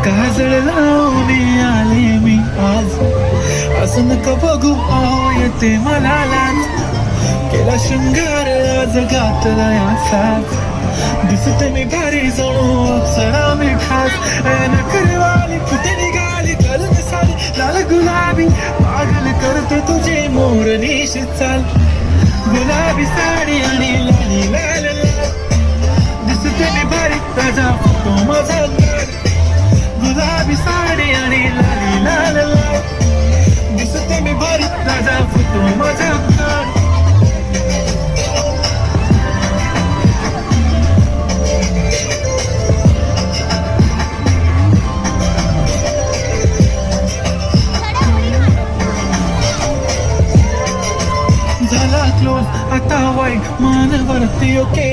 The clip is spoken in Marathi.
काजळ लावून आले मी आज, असं नका बघू येते मला लाज. केला शृंगार आज घातला याचाच, दिसते मी भारी जणू अप्सरा मी खास. नखरेवाली कुठे निघाली घालून साडी लाल गुलाबी, पागल करते तुझे मोरनीशी चाल. गुलाबी साडी आणि लाली लाल लाल, दिसते मी भारी ताजा फोटो माझा. गुलाबी साडी आणि लाली लाल लाल, दिसते मी भारी ताजा फोटो माझा. झाला क्लोज आता वाईट मानवरती ओके.